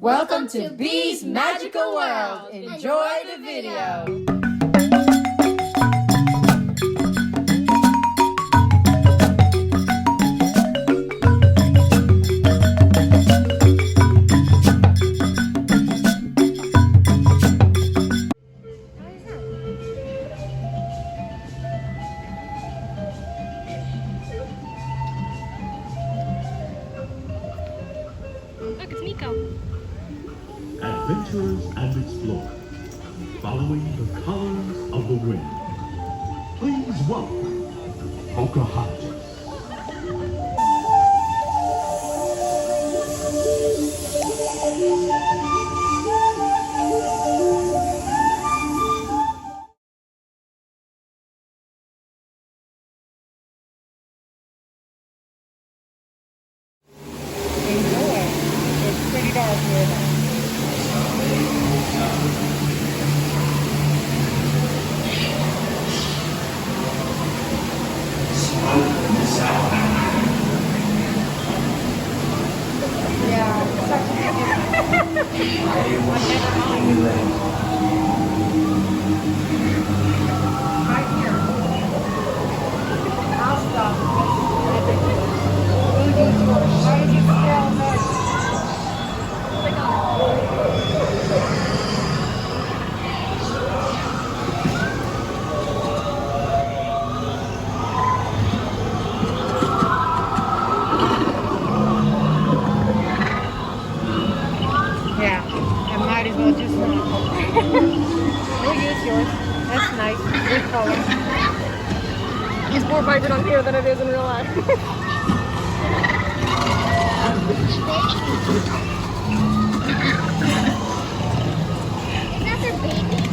Welcome to Bee's Magical World. Enjoy the video. Look, it's Nico. Adventurers and explorers, following the colors of the wind. Please welcome Pocahontas. It's pretty dark here now. Right here. I'll stop. Why did you smell that? Yeah, I might as well just we'll use yours. That's nice. Good color. It's more vibrant on here than it is in real life. That's her babies.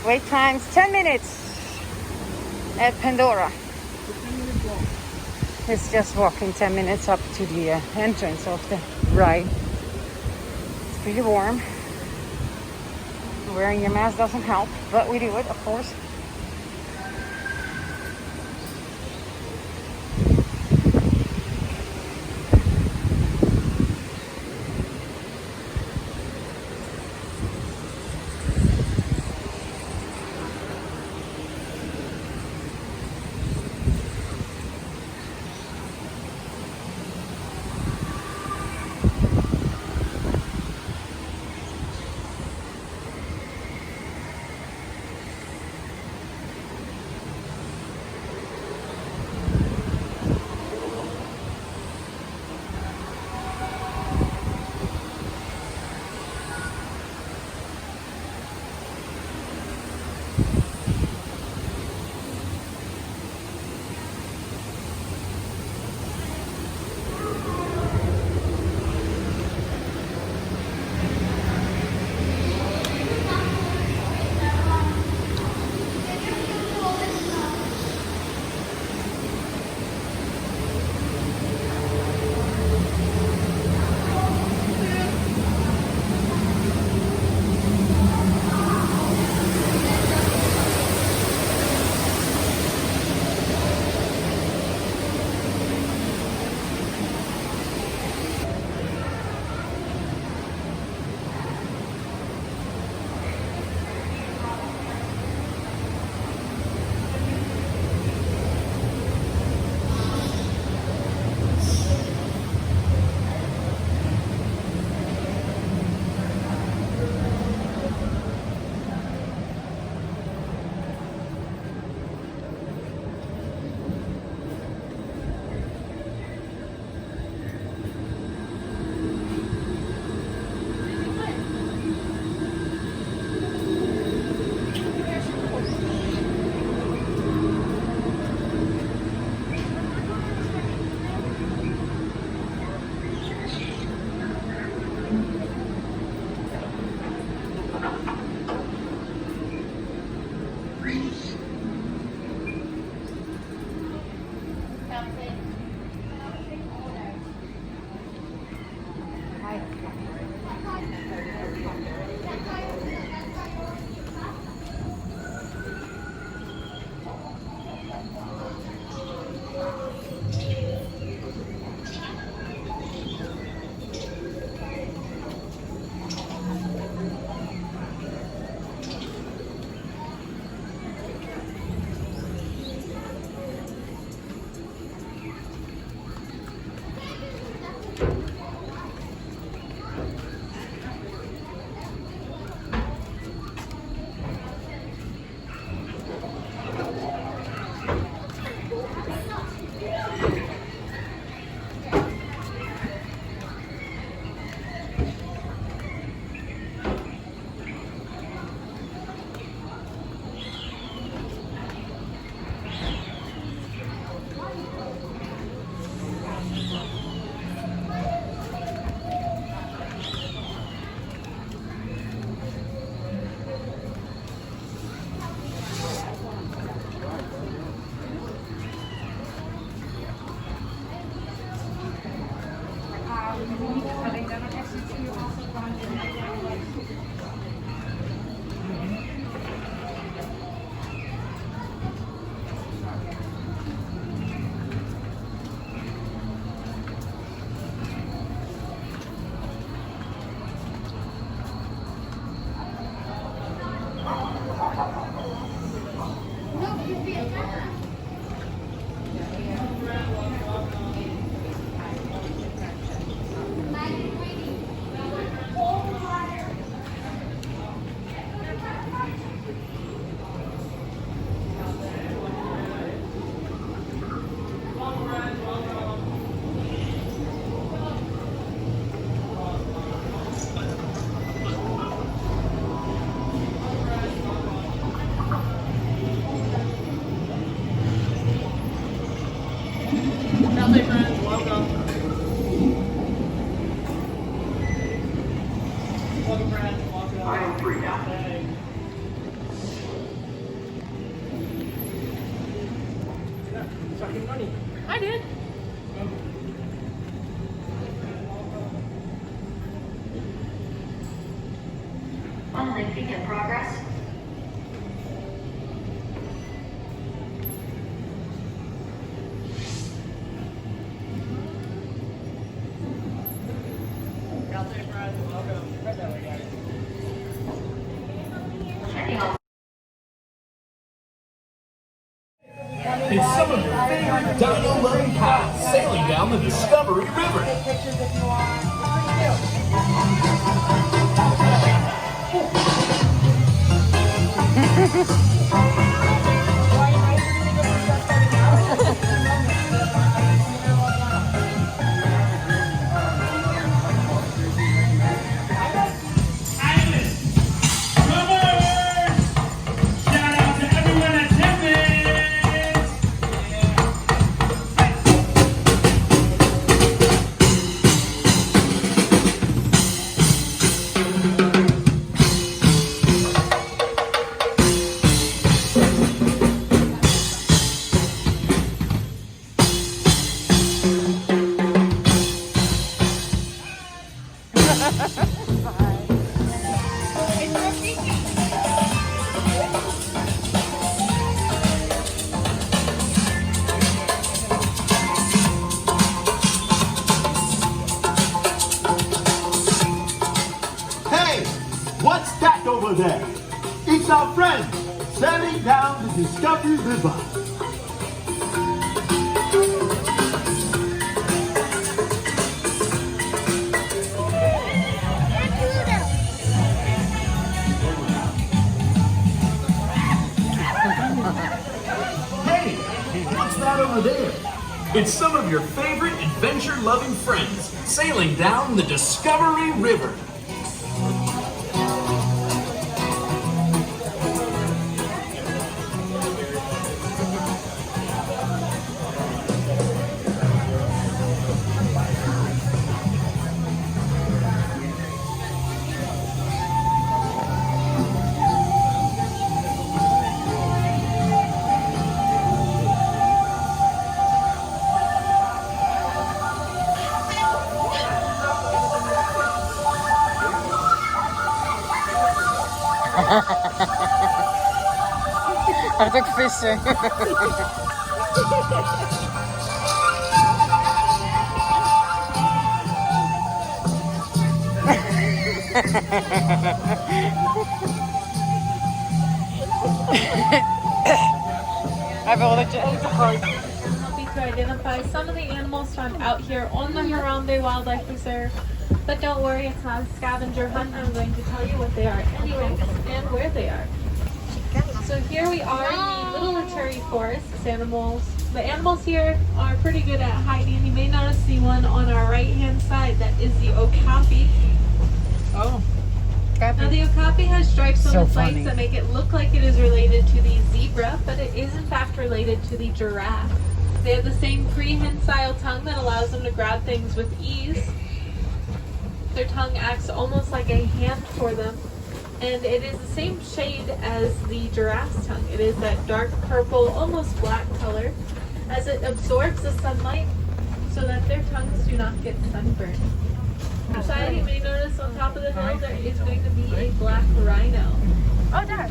Wait times 10 minutes at Pandora. It's just walking 10 minutes up to the entrance of the ride. It's pretty warm. Wearing your mask doesn't help, but we do it, of course. I am free now. Sucking money. I did. Unlinking in progress. Checking on. It's some of your favorite dino-loving pals sailing down the Discovery River. Hey, what's that over there? It's our friend sailing down the Discovery River. Hey, what's that over there? It's some of your favorite adventure-loving friends sailing down the Discovery River. Hij heeft ook vissen. Hij wil dat je eten gooit. Help you to identify some of the animals found out here on the Harambe Wildlife Reserve. But don't worry, it's not a scavenger hunt. I'm going to tell you what they are anyway and where they are. So here we are in the Little Literary Forest. The animals here are pretty good at hiding. You may notice the one on our right hand side, that is the okapi. Oh. Now the okapi has stripes on So its funny. legs that make it look like it is related to the zebra, but it is in fact related to the giraffe. They have the same prehensile tongue that allows them to grab things with ease. Their tongue acts almost like a hand for them, and it is the same shade as the giraffe's tongue. It is that dark purple, almost black color, as it absorbs the sunlight so that their tongues do not get sunburned. Beside, you may notice on top of the hill there is going to be a black rhino. Oh, Dad.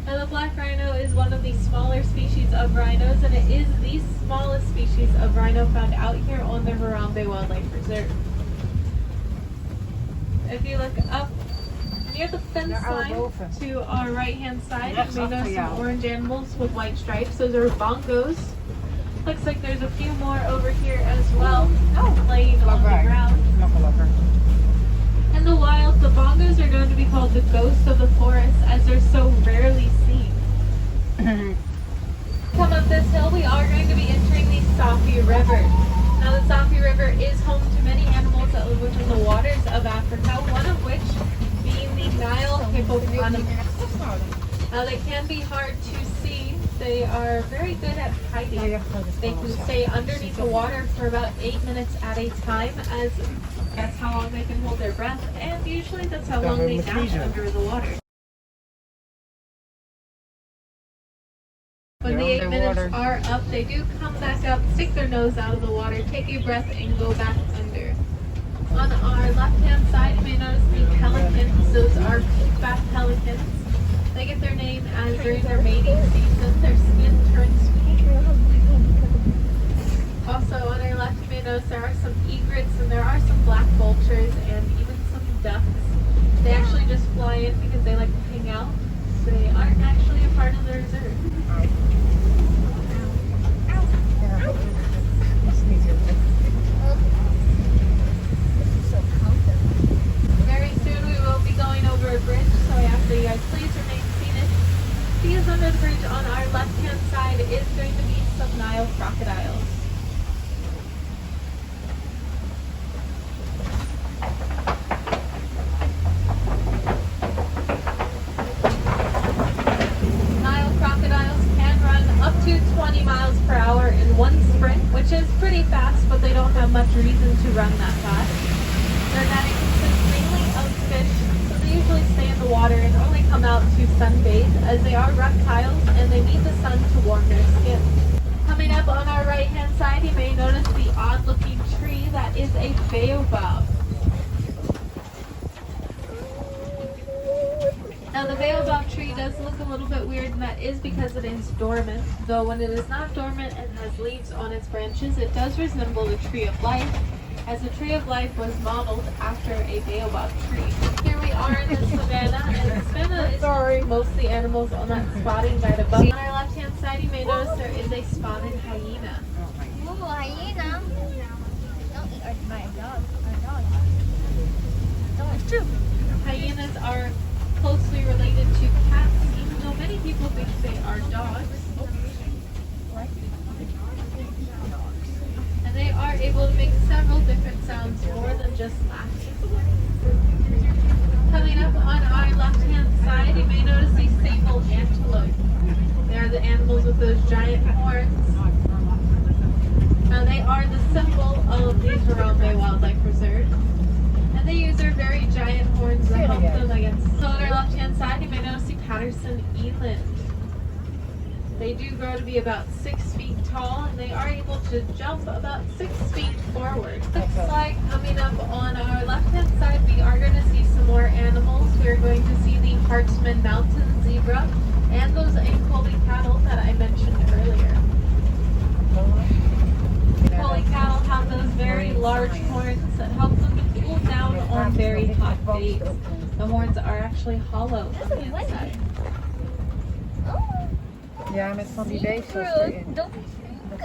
Now the black rhino is one of the smaller species of rhinos, and it is the smallest species of rhino found out here on the Harambe Wildlife Reserve. If you look up near the fence line to our right hand side, you may notice some orange animals with white stripes. Those are bongos. Looks like there's a few more over here as well, laying on the ground. In the wild, the bongos are known to be called the ghosts of the forest as they're so rarely seen. Come up this hill, we are going to be entering the Safi River. Now the Safi River is home to many animals that live within the waters of Africa, one of which being the Nile hippopotamus. Now they can be hard to see. They are very good at hiding. They can stay underneath the water for about 8 minutes at a time, as that's how long they can hold their breath, and usually that's how long they nap under the water. But When the 8 minutes are up, they do come back up, stick their nose out of the water, take a breath, and go back under. On our left-hand side, you may notice the pelicans. Those are peakback pelicans. They get their name as during their mating season, their skin turns pink. Also, on our left, you may notice there are some egrets, and there are some black vultures, and even some ducks. They actually just fly in because they like to hang out. So they aren't actually a part of the reserve. Very soon we will be going over a bridge, so I ask that you guys please remain seated. Because under the bridge on our left-hand side is going to be some Nile crocodiles. Nile crocodiles can run up to 20 miles per hour in one sprint, which is pretty fast, but they don't have much reason to run that fast. Their netting consists mainly of fish, so they usually stay in the water and only come out to sunbathe, as they are reptiles and they need the sun to warm their skin. Coming up on our right hand side, you may notice the odd looking tree that is a baobab. Now the baobab tree does look a little bit weird, and that is because it is dormant, though when it is not dormant and has leaves on its branches, it does resemble the tree of life, as the tree of life was modeled after a baobab tree. Here we are in the savannah, and the savannah is mostly animals on that spotting right above. On our left hand side, you may notice there is a spotted hyena. Oh, hyena. Don't eat my dog. Our dog. No, it's true. Hyenas are closely related to cats, even though many people think they are dogs. And they are able to make several different sounds, more than just laughing. Coming up on our left-hand side, you may notice a sable antelope. They are the animals with those giant horns. Now they are the symbol of the Harambe Wildlife Reserve. And they use their very giant horns to help them against. So on our left-hand side, you may notice the Patterson eland. They do grow to be about 6 feet tall, and they are able to jump about 6 feet forward. Looks like coming up on our left-hand side, we are going to see some more animals. We are going to see the Hartsman mountain zebra and those Ankoli cattle that I mentioned earlier. Ankoli cattle have those very large horns that help them to cool down on very hot days. The horns are actually hollow on the inside. Ja, met van die weefsels erin.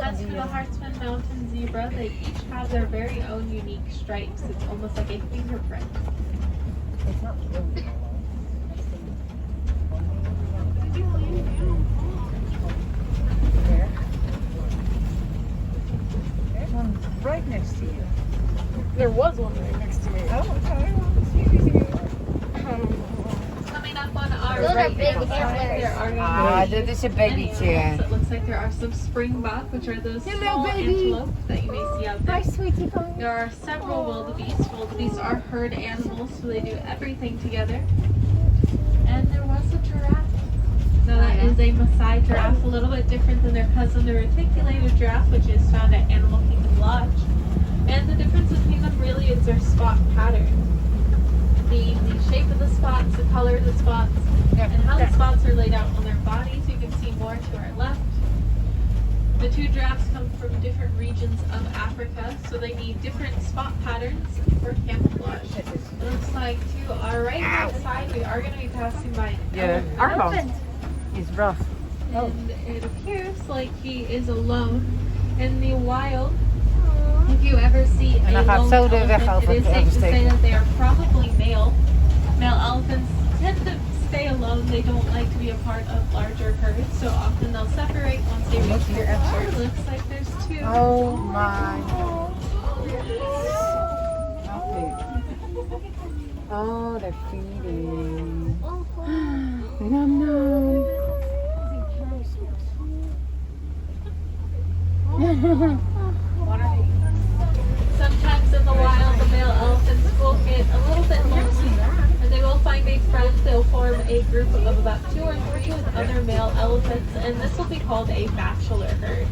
As for the Hartsman mountain zebra, they each have their very own unique stripes. It's almost like a fingerprint. It's not really. There's one right next to you. There was one right next to me. Oh, okay. Coming up on our Those are right big hand side, antlers. there are Dit is een babytje. it looks like there are some springbok, which are those small antelope that you may see out there. Hi, sweetie pie. There are several wildebeest. Wildebeest are herd animals, so they do everything together. And there was a giraffe. Now that is a Maasai giraffe, a little bit different than their cousin, the reticulated giraffe, which is found at Animal Kingdom Lodge. And the difference between them really is their spot pattern. The shape of the spots, the color of the spots, and how the spots are laid out on their bodies. You can see more to our left. The two giraffes come from different regions of Africa, so they need different spot patterns for camouflage. It looks like to our right hand side, we are going to be passing by an elephant. Is rough. And it appears like he is alone in the wild. If you ever see a dan gaat lone zo de weg elephant, over it is safe to say oversteken. that they are probably male. Male elephants tend to stay alone. They don't like to be a part of larger herds, so often they'll separate once they reach their age. Looks like there's two. Oh my. Oh, they're feeding. Nom nom. Sometimes in the wild, the male elephants will get a little bit lonesome, and they will find a friend. They'll form a group group of about 2 or 3 with other male elephants, and this will be called a bachelor herd.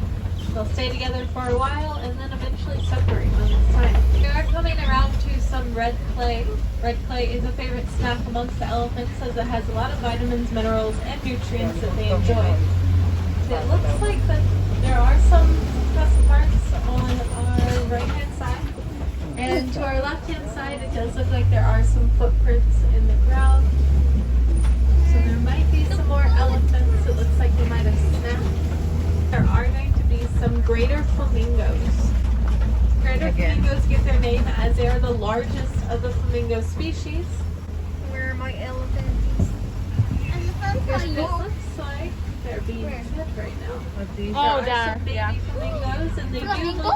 They'll stay together for a while and then eventually separate when it's time. We are coming around to some red clay. Red clay is a favorite snack amongst the elephants as it has a lot of vitamins, minerals, and nutrients that they enjoy. It looks like that there are some dust parts on our right-hand side. And to our left-hand side, it does look like there are some footprints in the ground. So there might be some more elephants. It looks like they might have snapped. There are going to be some greater flamingos. Greater flamingos get their name as they are the largest of the flamingo species. Where are my elephants? It looks like they're being fed right now. Oh, There are there. some baby Yeah. flamingos, and they do look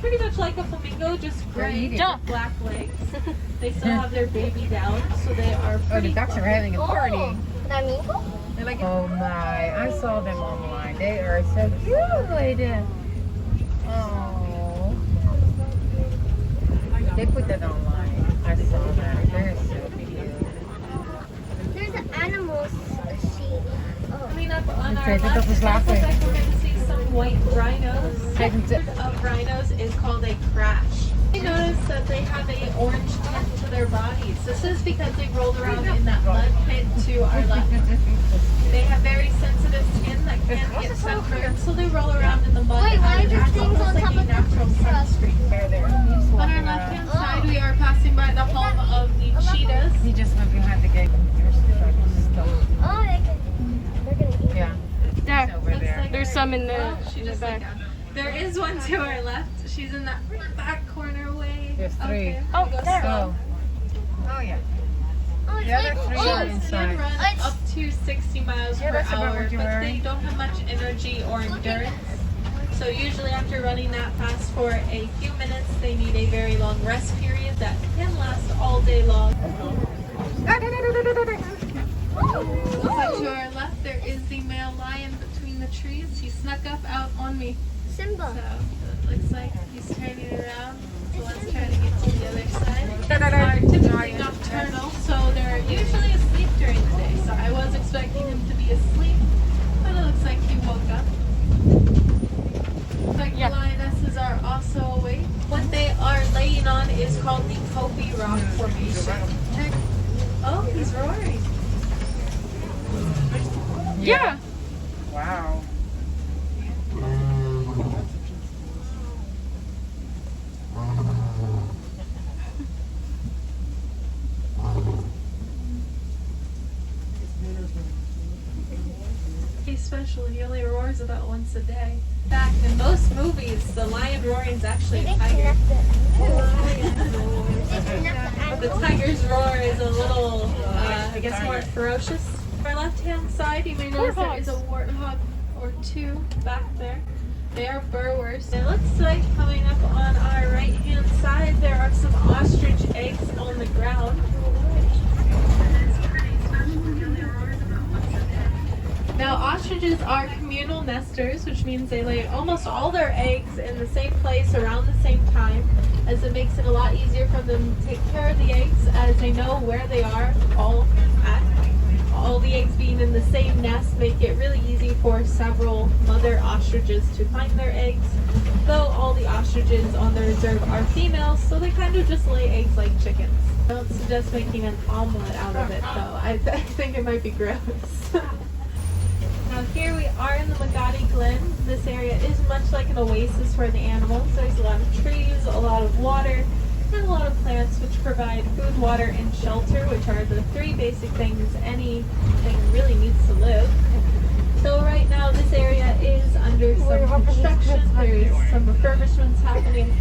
pretty much like a flamingo, just gray with black legs. They still have their baby down, so they are pretty. Oh, the ducks are having a party. Flamingo? Oh my, I saw them online. They are so cute. Oh. They put that online. I saw that. They're so cute. There's animals. Coming up on our Okay, left, dat is it looks later. like we're going to see some white rhinos. Kijk hem te- Of rhinos is called a crash. I noticed that they have a orange tint to their bodies. This is because they rolled around in that mud pit to our left. They have very sensitive skin that can get sunburned, so they roll around in the mud. Wait, why and are there act things almost on like top a of the natural truck? sunscreen. On our left-hand side, we are passing by the home of the cheetahs. He just went behind the gate. Oh, they're gonna eat. Yeah, There. over Looks there. like There's some in the, Oh, she in the just back. went down. There is one to our left. She's in that back corner way. There's 3. Okay, Oh, we'll go there. slow. Oh yeah. Oh, it's The other like, 3 oh, are They inside. run up to 60 miles Yeah, per that's about hour, what but you're they wearing. don't have much energy or endurance. So usually after running that fast for a few minutes, they need a very long rest period that can last all day long. Looks like to our left there is the male lion between the trees. He snuck up out on me. Simba. So it looks like he's turning around. So let's try to get to the other side. They are typically nocturnal, so they're usually asleep during the day. So I was expecting him to be asleep, but it looks like he woke up. Looks like the lionesses are also awake. What they are laying on is called the Kobe Rock Formation. Oh, he's roaring. Yeah. Wow. He's special. He only roars about once a day. In fact, in most movies, the lion roaring is actually a tiger. The tiger's roar is a little, I guess, more ferocious. On our left-hand side, you may notice there is a warthog or 2 back there. They are burrowers. It looks like coming up on our right-hand side, there are some ostrich eggs on the ground. Now, ostriches are communal nesters, which means they lay almost all their eggs in the same place around the same time, as it makes it a lot easier for them to take care of the eggs as they know where they are all at. All the eggs being in the same nest make it really easy for several mother ostriches to find their eggs, though all the ostriches on the reserve are females, so they kind of just lay eggs like chickens. I don't suggest making an omelet out of it, though. I think it might be gross. Now here we are in the Magadi Glen. This area is much like an oasis for the animals. There's a lot of trees, a lot of water, and a lot of plants which provide food, water, and shelter, which are the 3 basic things anything really needs to live. So right now this area is under some construction. There's some refurbishments happening.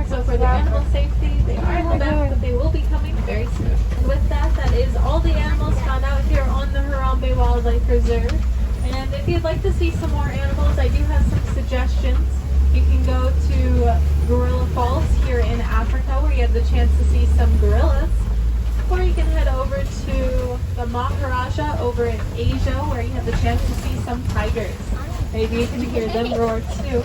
So for the animal safety, they are in the back, but they will be coming very soon. And with that, that is all the animals found out here on the Harambe Wildlife Reserve. And if you'd like to see some more animals, I do have some suggestions. You can go to Gorilla Falls here in Africa, where you have the chance to see some gorillas. Or you can head over to the Maharaja over in Asia, where you have the chance to see some tigers. Maybe you can hear them roar too.